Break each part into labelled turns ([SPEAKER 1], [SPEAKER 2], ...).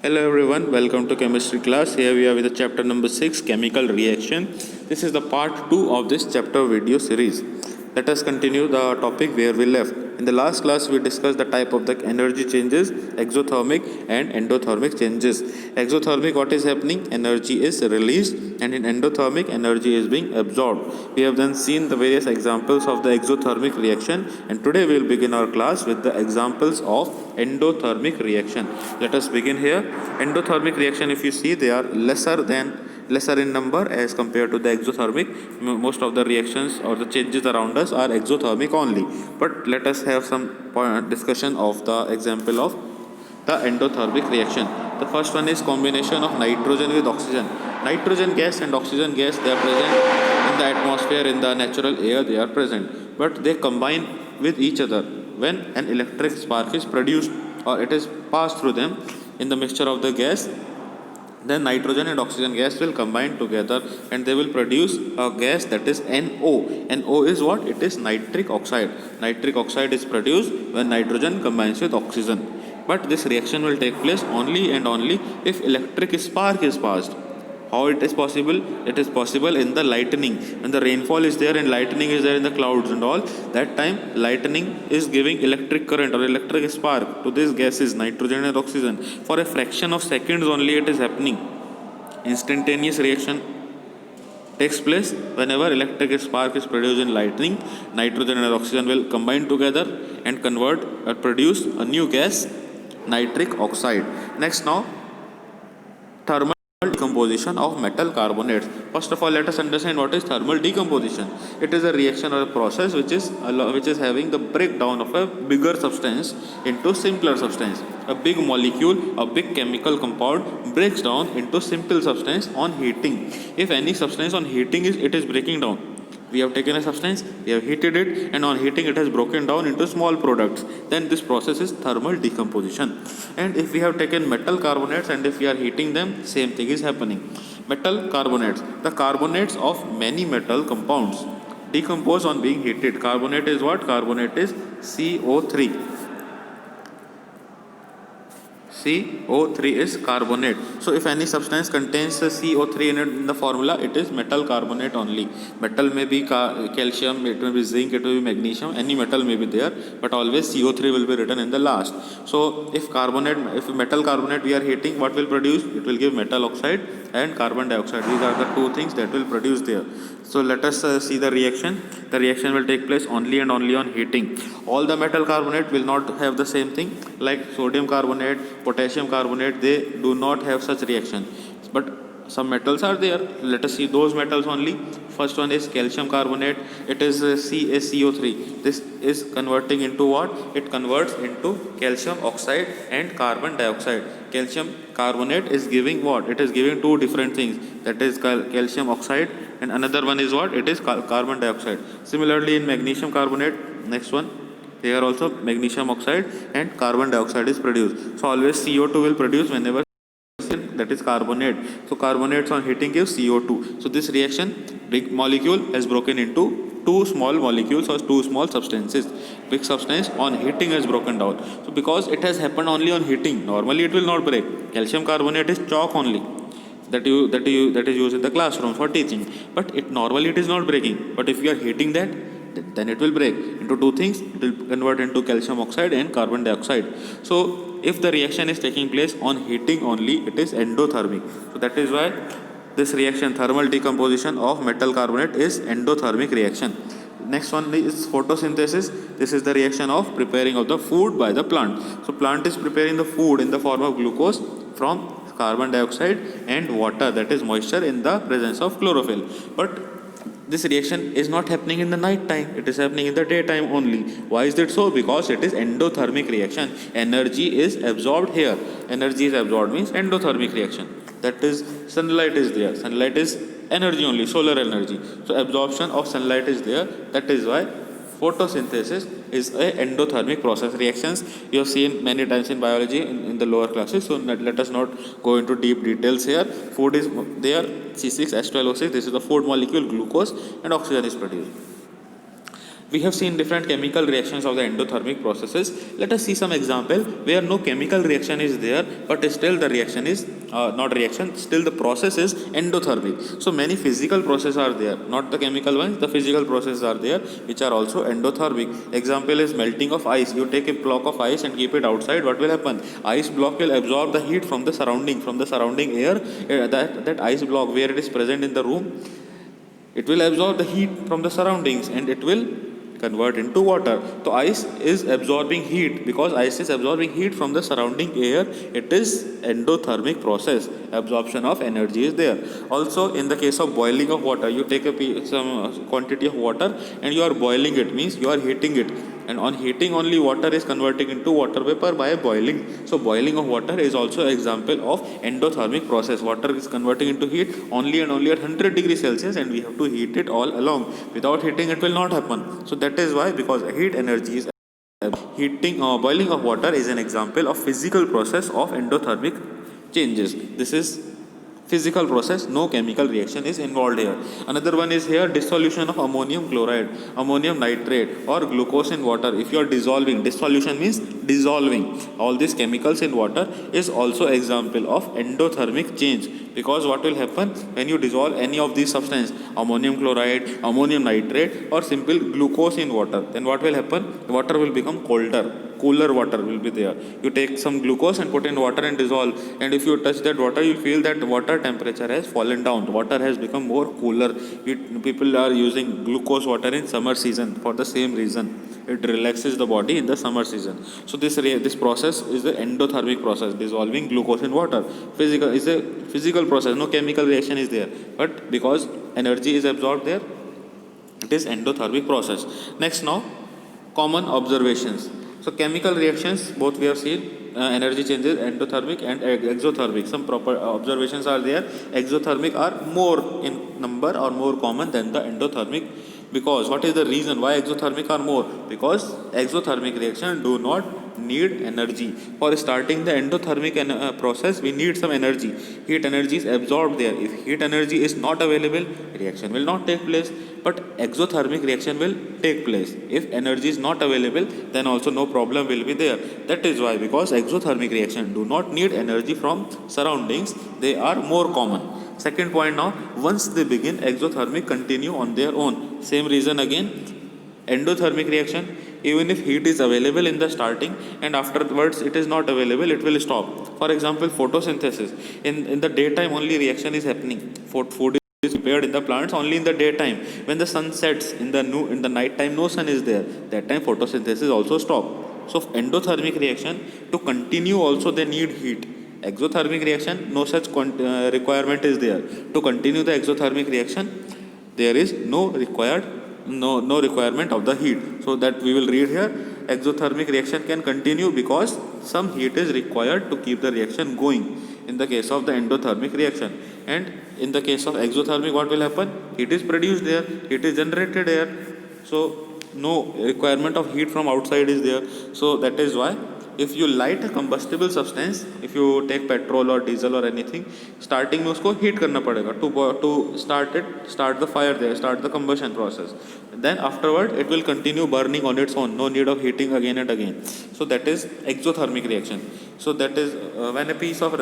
[SPEAKER 1] Hello everyone, welcome to chemistry class. Here we are with the chapter number 6, chemical reaction. This is the part 2 of this chapter video series. Let us continue the topic where we left. In the last class we discussed the type of the energy changes, exothermic and endothermic changes. Exothermic, what is happening? Energy is released, and in endothermic energy is being absorbed. We have then seen the various examples of the exothermic reaction, and today we will begin our class with the examples of endothermic reaction. Let us begin here. Endothermic reaction, if you see, they are lesser in number as compared to the exothermic. Most of the reactions or the changes around us are exothermic only. But let us have some discussion of the example of the endothermic reaction. The first one is combination of nitrogen with oxygen. Nitrogen gas and oxygen gas, they are present in the atmosphere, in the natural air they are present, but they combine with each other when an electric spark is produced or it is passed through them in the mixture of the gas. Then nitrogen and oxygen gas will combine together and they will produce a gas that is NO. NO is what? It is nitric oxide. Nitric oxide is produced when nitrogen combines with oxygen. But this reaction will take place only and only if electric spark is passed. How it is possible? It is possible in the lightning. When the rainfall is there and lightning is there in the clouds and all, that time lightning is giving electric current or electric spark to these gases, nitrogen and oxygen. For a fraction of seconds only it is happening. Instantaneous reaction takes place whenever electric spark is produced in lightning. Nitrogen and oxygen will combine together and convert or produce a new gas, nitric oxide. Next now, thermal decomposition of metal carbonates. First of all, let us understand what is thermal decomposition. It is a reaction or a process which is having the breakdown of a bigger substance into simpler substance. A big molecule, a big chemical compound breaks down into simple substance on heating. If any substance on heating it is breaking down. We have taken a substance, we have heated it, and on heating it has broken down into small products. Then this process is thermal decomposition. And if we have taken metal carbonates and if we are heating them, same thing is happening. Metal carbonates, the carbonates of many metal compounds decompose on being heated. Carbonate is what? Carbonate is CO3. CO3 is carbonate. So if any substance contains CO3 in the formula, it is metal carbonate only. Metal may be calcium, it may be zinc, it may be magnesium, any metal may be there, but always CO3 will be written in the last. So if metal carbonate we are heating, what will produce? It will give metal oxide and carbon dioxide. These are the two things that will produce there. So let us see the reaction. The reaction will take place only and only on heating. All the metal carbonate will not have the same thing, like sodium carbonate, potassium carbonate, they do not have such reaction. But some metals are there. Let us see those metals only. First one is calcium carbonate. It is CaCO3. This is converting into what? It converts into calcium oxide and carbon dioxide. Calcium carbonate is giving what? It is giving two different things. That is calcium oxide, and another one is what? It is carbon dioxide. Similarly in magnesium carbonate, next one, here also magnesium oxide and carbon dioxide is produced. So always CO2 will produce whenever, that is carbonate. So carbonates on heating gives CO2. So this reaction, big molecule has broken into two small molecules or two small substances. Big substance on heating has broken down. So because it has happened only on heating, normally it will not break. Calcium carbonate is chalk only. That is used in the classroom for teaching. But normally it is not breaking. But if you are heating that, then it will break into two things. It will convert into calcium oxide and carbon dioxide. So if the reaction is taking place on heating only, it is endothermic. So that is why this reaction, thermal decomposition of metal carbonate, is endothermic reaction. Next one is photosynthesis. This is the reaction of preparing of the food by the plant. So plant is preparing the food in the form of glucose from carbon dioxide and water, that is moisture, in the presence of chlorophyll. But this reaction is not happening in the night time, it is happening in the daytime only. Why is it so? Because it is endothermic reaction. Energy is absorbed here. Energy is absorbed means endothermic reaction. That is, sunlight is there. Sunlight is energy only, solar energy. So absorption of sunlight is there. That is why photosynthesis is a endothermic process. Reactions you have seen many times in biology in the lower classes, so let us not go into deep details here. Food is there, C6H12O6, this is the food molecule, glucose, and oxygen is produced. We have seen different chemical reactions of the endothermic processes. Let us see some example where no chemical reaction is there, but still the reaction is not reaction, still the process is endothermic. So many physical processes are there, not the chemical ones, the physical processes are there which are also endothermic. Example is melting of ice. You take a block of ice and keep it outside, what will happen? Ice block will absorb the heat from the surrounding air. That ice block where it is present in the room, it will absorb the heat from the surroundings and it will convert into water. So ice is absorbing heat. Because ice is absorbing heat from the surrounding air, it is endothermic process. Absorption of energy is there. Also in the case of boiling of water, you take some quantity of water and you are boiling it, means you are heating it, and on heating only water is converting into water vapor by boiling. So boiling of water is also an example of endothermic process. Water is converting into heat only and only at 100 degrees Celsius, and we have to heat it all along. Without heating it will not happen. So that is why, because heat energy is heating or boiling of water is an example of physical process of endothermic changes. This is physical process, no chemical reaction is involved here. Another one is here dissolution of ammonium chloride, ammonium nitrate or glucose in water. If you are dissolving, dissolution means dissolving all these chemicals in water, is also example of endothermic change. Because what will happen when you dissolve any of these substances, ammonium chloride, ammonium nitrate or simple glucose in water, then what will happen? The water will become colder. Cooler water will be there. You take some glucose and put in water and dissolve, and if you touch that water, you feel that water temperature has fallen down, water has become more cooler. People are using glucose water in summer season for the same reason. It relaxes the body in the summer season. So this process is the endothermic process, dissolving glucose in water. Physical is a physical process, no chemical reaction is there, but because energy is absorbed there, it is endothermic process. Next, now common observations. So chemical reactions, both we have seen, energy changes, endothermic and exothermic. Some proper observations are there. Exothermic are more in number or more common than the endothermic. Because what is the reason why exothermic are more? Because exothermic reaction do not need energy. For starting the endothermic process, we need some energy. Heat energy is absorbed there. If heat energy is not available, reaction will not take place. But exothermic reaction will take place. If energy is not available, then also no problem will be there. That is why, because exothermic reaction do not need energy from surroundings, they are more common. Second point, now once they begin, exothermic continue on their own. Same reason again. Endothermic reaction, even if heat is available in the starting and afterwards it is not available, it will stop. For example, photosynthesis. In the daytime only reaction is happening. Food is prepared in the plants only in the daytime. When the sun sets in the night time, no sun is there, that time photosynthesis also stop. So endothermic reaction to continue also they need heat. Exothermic reaction, no such requirement is there. To continue the exothermic reaction, there is no requirement of the heat. So that we will read here, exothermic reaction can continue because some heat is required to keep the reaction going in the case of the endothermic reaction. And in the case of exothermic, what will happen? Heat is produced there, heat is generated there, so no requirement of heat from outside is there. So that is why, if you light a combustible substance, if you take petrol or diesel or anything, starting में उसको heat करना पड़ेगा to start the fire there, start the combustion process. Then afterward it will continue burning on its own, no need of heating again and again. So that is exothermic reaction. So that is when a piece of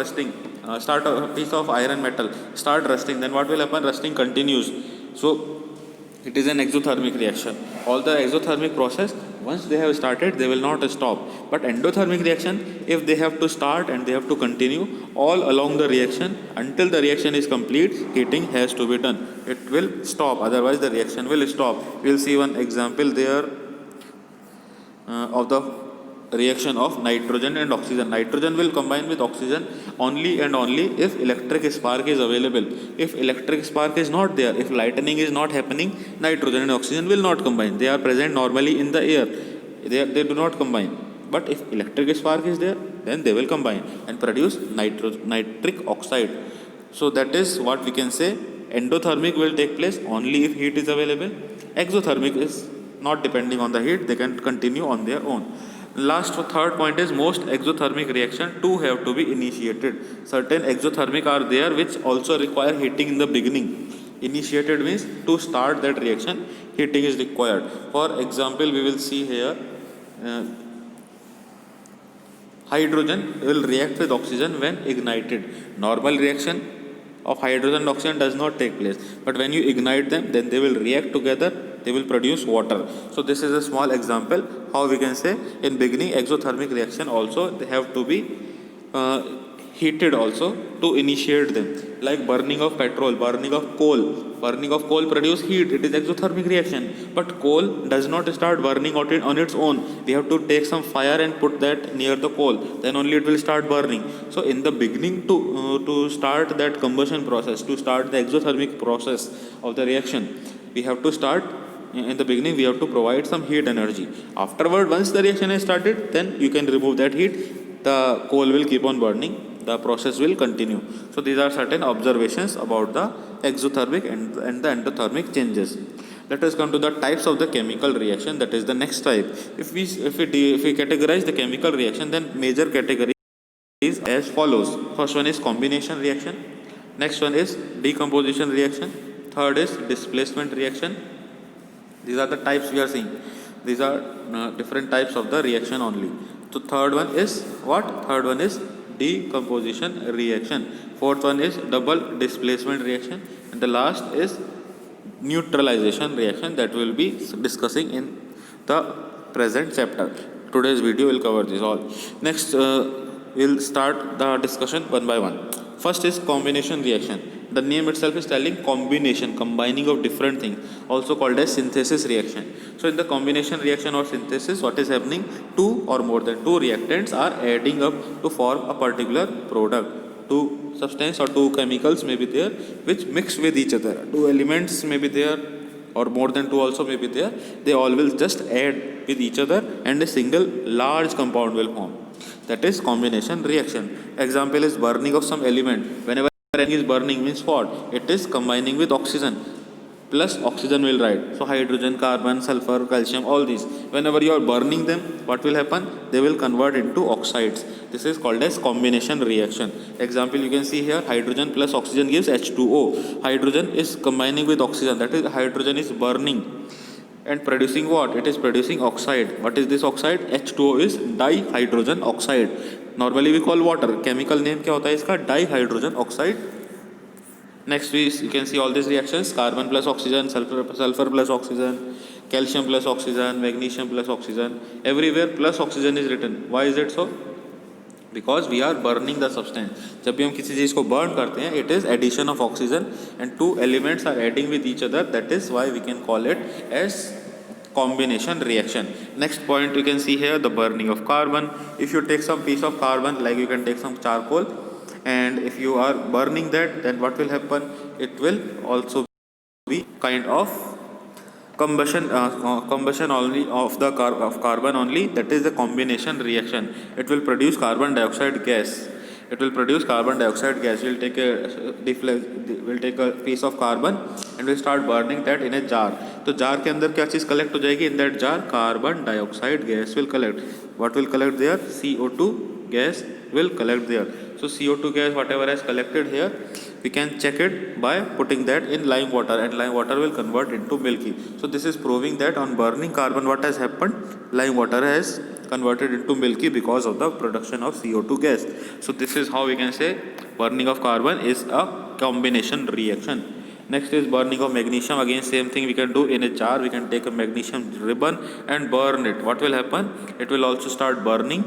[SPEAKER 1] iron metal start rusting, then what will happen? Rusting continues. So it is an exothermic reaction. All the exothermic process, once they have started, they will not stop. But endothermic reaction, if they have to start and they have to continue all along the reaction until the reaction is complete, heating has to be done. It will stop, otherwise the reaction will stop. We will see one example there of the reaction of nitrogen and oxygen. Nitrogen will combine with oxygen only and only if electric spark is available. If electric spark is not there, if lightning is not happening, nitrogen and oxygen will not combine. They are present normally in the air. They do not combine. But if electric spark is there, then they will combine and produce nitric oxide. So that is what we can say. Endothermic will take place only if heat is available. Exothermic is not depending on the heat. They can continue on their own. Last, third point is, most exothermic reaction too have to be initiated. Certain exothermic are there which also require heating in the beginning. Initiated means to start that reaction, heating is required. For example, we will see here hydrogen will react with oxygen when ignited. Normal reaction of hydrogen and oxygen does not take place, but when you ignite them, then they will react together, they will produce water. So this is a small example how we can say in beginning exothermic reaction also they have to be uh, heated also to initiate them, like burning of petrol, burning of coal. Burning of coal produce heat, it is exothermic reaction, but coal does not start burning on its own. We have to take some fire and put that near the coal, then only it will start burning. So in the beginning to start that combustion process, to start the exothermic process of the reaction, we have to start in the beginning, we have to provide some heat energy. Afterward, once the reaction has started, then you can remove that heat, the coal will keep on burning, the process will continue. So these are certain observations about the exothermic and the endothermic changes. Let us come to the types of the chemical reaction, that is the next type. If we categorize the chemical reaction, then major category is as follows. First one is combination reaction, next one is decomposition reaction, third is displacement reaction. These are the types we are seeing. These are different types of the reaction only. So third one is what? Third one is decomposition reaction. Fourth one is double displacement reaction, and the last is neutralization reaction that we will be discussing in the present chapter. Today's video will cover this all. Next, we'll start the discussion one by one. First is combination reaction. The name itself is telling combination, combining of different things, also called as synthesis reaction. So in the combination reaction or synthesis, what is happening? Two or more than two reactants are adding up to form a particular product. Two substance or two chemicals may be there which mix with each other. Two elements may be there or more than two also may be there. They all will just add with each other and a single large compound will form. That is combination reaction. Example is burning of some element. Whenever anything is burning means what? It is combining with oxygen. Plus oxygen will write. So hydrogen, carbon, sulfur, calcium, all these. Whenever you are burning them, what will happen? They will convert into oxides. This is called as combination reaction. Example you can see here, hydrogen plus oxygen gives H2O. Hydrogen is combining with oxygen. That is, hydrogen is burning and producing what? It is producing oxide. What is this oxide? H2O is dihydrogen oxide. Normally we call water. Chemical name क्या होता है इसका? Dihydrogen oxide. Next you can see all these reactions: carbon plus oxygen, sulfur plus oxygen, calcium plus oxygen, magnesium plus oxygen. Everywhere plus oxygen is written. Why is it so? Because we are burning the substance. जब भी हम किसी चीज़ को burn करते हैं, it is addition of oxygen and two elements are adding with each other. That is why we can call it as combination reaction. Next point you can see here, the burning of carbon. If you take some piece of carbon, like you can take some charcoal, and if you are burning that, then what will happen? It will also be kind of combustion only of the carbon only. That is the combination reaction. It will produce carbon dioxide gas. It will produce carbon dioxide gas. We'll take a piece of carbon and we'll start burning that in a jar. तो jar के अंदर क्या चीज़ collect हो जाएगी? In that jar, carbon dioxide gas will collect. What will collect there? CO2 gas will collect there. So CO2 gas, whatever has collected here, we can check it by putting that in lime water, and lime water will convert into milky. So this is proving that on burning carbon, what has happened? Lime water has converted into milky because of the production of CO2 gas. So this is how we can say burning of carbon is a combination reaction. Next is burning of magnesium. Again same thing we can do in a jar. We can take a magnesium ribbon and burn it. What will happen? It will also start burning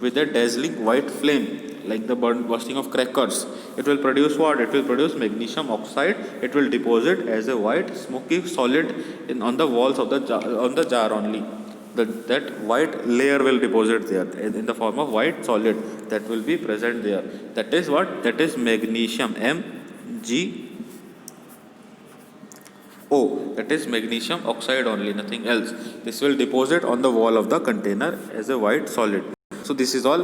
[SPEAKER 1] with a dazzling white flame, like the bursting of crackers. It will produce what? It will produce magnesium oxide. It will deposit as a white smoky solid on the walls of the jar only. That white layer will deposit there in the form of white solid that will be present there. That is what? That is magnesium, MgO. That is magnesium oxide only, nothing else. This will deposit on the wall of the container as a white solid. So this is all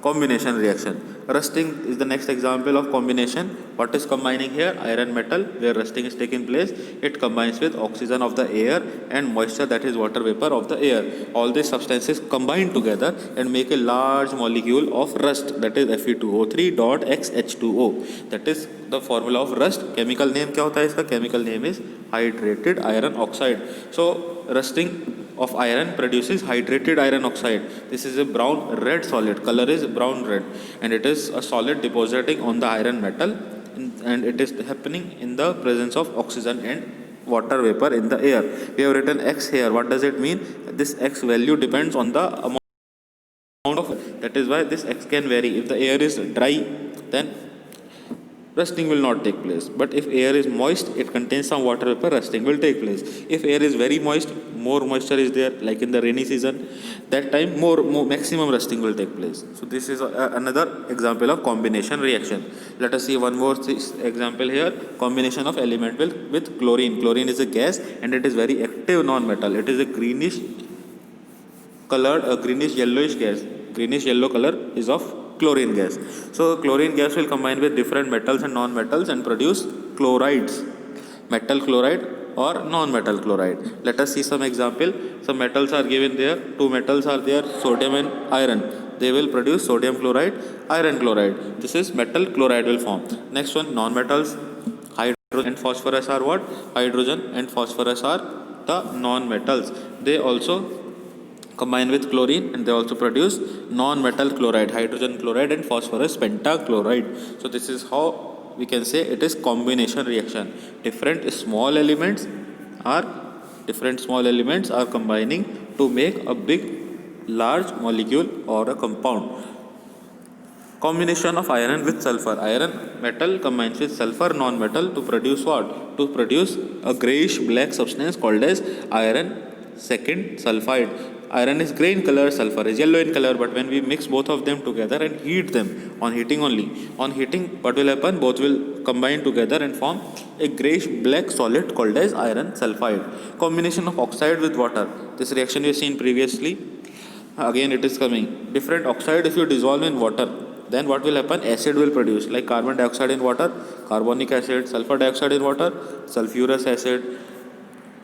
[SPEAKER 1] combination reaction. Rusting is the next example of combination. What is combining here? Iron metal, where rusting is taking place. It combines with oxygen of the air and moisture, that is water vapor of the air. All these substances combine together and make a large molecule of rust, that is Fe2O3.XH2O. That is the formula of rust. Chemical name क्या होता है इसका? Chemical name is hydrated iron oxide. So rusting of iron produces hydrated iron oxide. This is a brown red solid. Color is brown red, and it is a solid depositing on the iron metal, and it is happening in the presence of oxygen and water vapor in the air. We have written X here. What does it mean? This X value depends on the amount of, that is why this X can vary. If the air is dry, then rusting will not take place. But if air is moist, it contains some water vapor, rusting will take place. If air is very moist, more moisture is there, like in the rainy season, that time more maximum rusting will take place. So this is another example of combination reaction. Let us see one more example here. Combination of element with chlorine. Chlorine is a gas and it is very active non-metal. It is a greenish colored, a greenish yellowish gas. Greenish yellow color is of chlorine gas. So chlorine gas will combine with different metals and non-metals and produce chlorides, metal chloride or non-metal chloride. Let us see some example. Some metals are given there. Two metals are there, sodium and iron. They will produce sodium chloride, iron chloride. This is metal chloride will form. Next one, non-metals. Hydrogen and phosphorus are what? Hydrogen and phosphorus are the non-metals. They also combine with chlorine and they also produce non-metal chloride, hydrogen chloride and phosphorus pentachloride. So this is how we can say it is combination reaction. Different small elements are combining to make a large molecule or a compound. Combination of iron with sulfur. Iron metal combines with sulfur non-metal to produce what? To produce a grayish black substance called as iron second sulfide. Iron is grey in color, sulfur is yellow in color, but when we mix both of them together and heat them, on heating, what will happen? Both will combine together and form a greyish black solid called as iron sulfide. Combination of oxide with water. This reaction we have seen previously. Again it is coming. Different oxide, if you dissolve in water, then what will happen? Acid will produce, like carbon dioxide in water, carbonic acid, sulfur dioxide in water, sulfurous acid.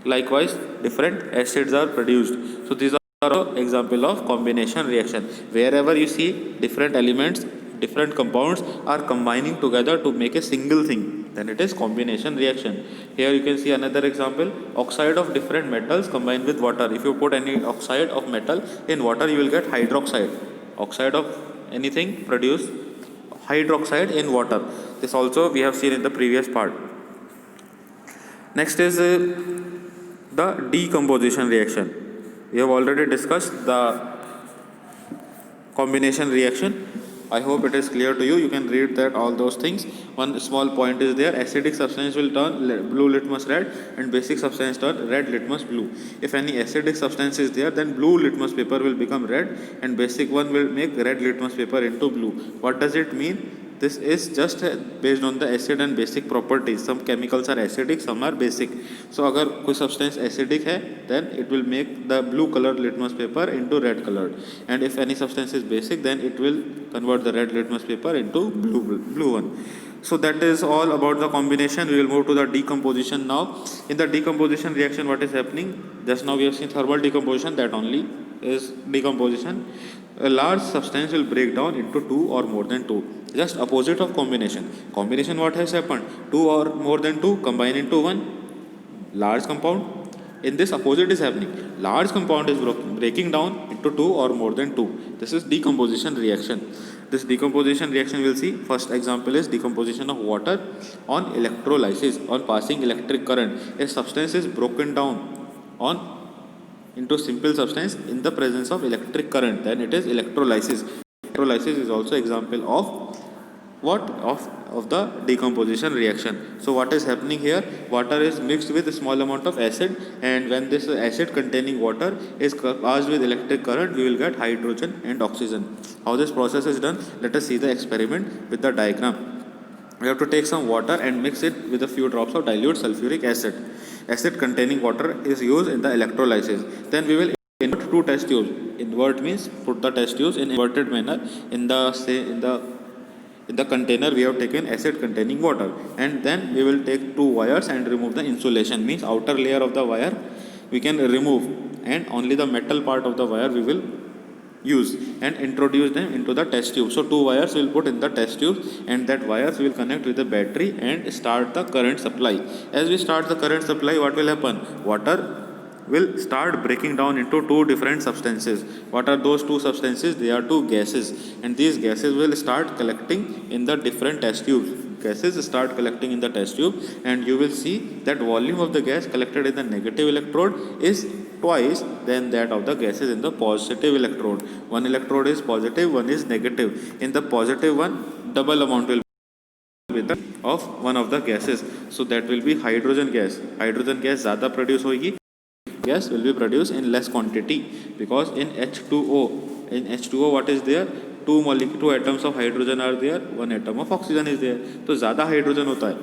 [SPEAKER 1] Likewise, different acids are produced. So these are an example of combination reaction. Wherever you see different elements, different compounds are combining together to make a single thing, then it is combination reaction. Here you can see another example. Oxide of different metals combined with water. If you put any oxide of metal in water, you will get hydroxide. Oxide of anything produce hydroxide in water. This also we have seen in the previous part. Next is the decomposition reaction. We have already discussed the combination reaction. I hope it is clear to you. You can read that all those things. One small point is there. Acidic substance will turn blue litmus red and basic substance turn red litmus blue. If any acidic substance is there, then blue litmus paper will become red and basic one will make red litmus paper into blue. What does it mean? This is just based on the acid and basic properties. Some chemicals are acidic, some are basic. So अगर कोई substance acidic है, then it will make the blue colored litmus paper into red colored. And if any substance is basic, then it will convert the red litmus paper into blue one. So that is all about the combination. We will move to the decomposition now. In the decomposition reaction, what is happening? Just now we have seen thermal decomposition. That only is decomposition. A large substance will break down into two or more than two. Just opposite of combination. Combination, what has happened? Two or more than two combine into one large compound. In this, opposite is happening. Large compound is breaking down into two or more than two. This is decomposition reaction. This decomposition reaction we'll see. First example is decomposition of water on electrolysis, on passing electric current. A substance is broken down into simple substance in the presence of electric current, then it is electrolysis. Electrolysis is also example of what? Of the decomposition reaction. So what is happening here? Water is mixed with a small amount of acid, and when this acid containing water is passed with electric current, we will get hydrogen and oxygen. How this process is done? Let us see the experiment with the diagram. We have to take some water and mix it with a few drops of dilute sulfuric acid. Acid containing water is used in the electrolysis. Then we will invert two test tubes. Invert means put the test tubes in inverted manner in the In the container we have taken acid containing water, and then we will take two wires and remove the insulation, means outer layer of the wire we can remove, and only the metal part of the wire we will use and introduce them into the test tube. So two wires will put in the test tube, and that wires will connect with the battery and start the current supply. As we start the current supply, what will happen? Water will start breaking down into two different substances. What are those two substances? They are two gases, and these gases will start collecting in the different test tubes. Gases start collecting in the test tube, and you will see that volume of the gas collected in the negative electrode is twice than that of the gases in the positive electrode. One electrode is positive, one is negative. In the positive one, double amount will be the of one of the gases. So that will be hydrogen gas. Hydrogen gas ज़्यादा produce होगी. Gas will be produced in less quantity, because in H2O what is there? Two atoms of hydrogen are there, one atom of oxygen is there. तो ज़्यादा hydrogen होता है,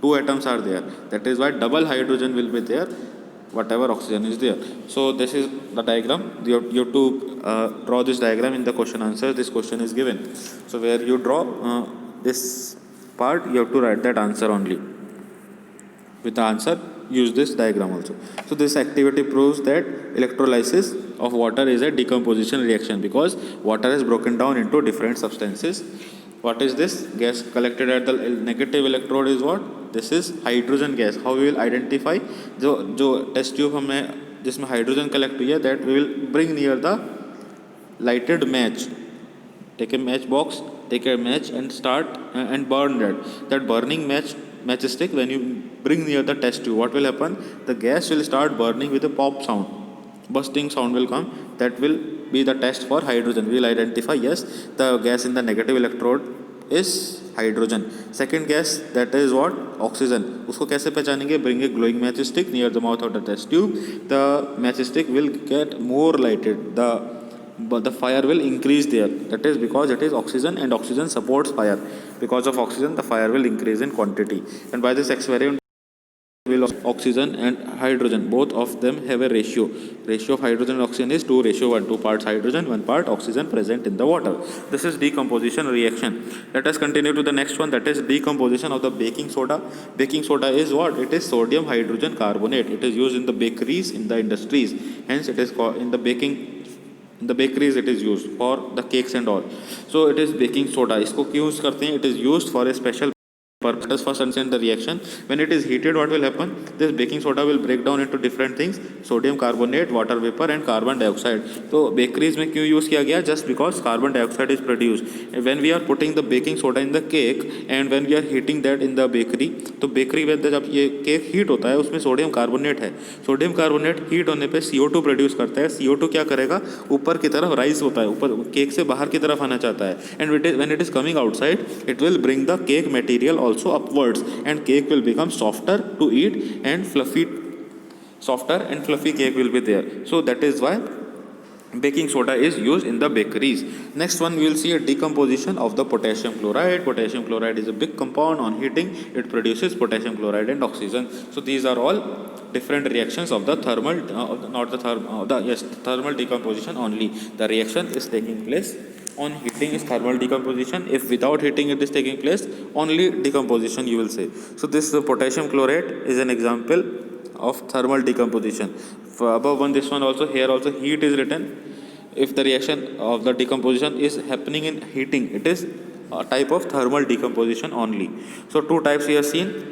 [SPEAKER 1] two atoms are there. That is why double hydrogen will be there, whatever oxygen is there. So this is the diagram. You have to draw this diagram in the question answer. This question is given. So where you draw this part, you have to write that answer only. With the answer, use this diagram also. So this activity proves that electrolysis of water is a decomposition reaction, because water is broken down into different substances. What is this? Gas collected at the negative electrode is what? This is hydrogen gas. How we will identify? जो test tube हमें जिसमें hydrogen collect हुई है, that we will bring near the lighted match. Take a match box, take a match and start and burn that. That burning matchstick, when you bring near the test tube, what will happen? The gas will start burning with a pop sound. Bursting sound will come. That will be the test for hydrogen. We will identify, yes, the gas in the negative electrode is hydrogen. Second gas, that is what? Oxygen. उसको कैसे पहचानेंगे? Bring a glowing matchstick near the mouth of the test tube. The matchstick will get more lighted. The fire will increase there. That is because it is oxygen, and oxygen supports fire. Because of oxygen, the fire will increase in quantity. And by this experiment, will oxygen and hydrogen, both of them have a ratio. Ratio of hydrogen and oxygen is 2:1. 2 parts hydrogen, 1 part oxygen present in the water. This is decomposition reaction. Let us continue to the next one, that is decomposition of the baking soda. Baking soda is what? It is sodium hydrogen carbonate. It is used in the bakeries, in the industries. Hence it is called in the bakeries it is used for the cakes and all. So it is baking soda. इसको क्यों use करते हैं? It is used for a special purpose. First understand the reaction. When it is heated, what will happen? This baking soda will break down into different things: sodium carbonate, water vapor and carbon dioxide. तो bakeries में क्यों use किया गया? Just because carbon dioxide is produced. When we are putting the baking soda in the cake and when we are heating that in the bakery, तो bakery में जब ये cake heat होता है, उसमें सोडियम कार्बोनेट है. सोडियम कार्बोनेट हीट होने पे CO2 प्रोड्यूस करता है. CO2 क्या करेगा? ऊपर की तरफ राइज होता है, ऊपर केक से बाहर की तरफ आना चाहता है. And when it is coming outside, it will bring the cake material also upwards, and cake will become softer to eat, and softer and fluffy cake will be there. So that is why baking soda is used in the bakeries. Next one, we will see a decomposition of the potassium chloride. Potassium chloride is a big compound. On heating, it produces potassium chloride and oxygen. So these are all different reactions of the thermal thermal decomposition only. The reaction is taking place on heating is thermal decomposition. If without heating it is taking place, only decomposition you will say. So this potassium chlorate is an example of thermal decomposition. For above one, this one also, here also heat is written. If the reaction of the decomposition is happening in heating, it is a type of thermal decomposition only. So two types we have seen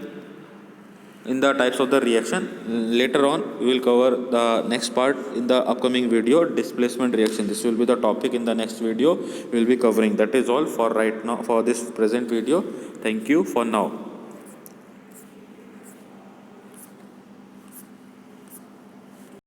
[SPEAKER 1] in the types of the reaction. Later on we will cover the next part in the upcoming video, displacement reaction. This will be the topic in the next video we will be covering. That is all for right now, for this present video. Thank you for now.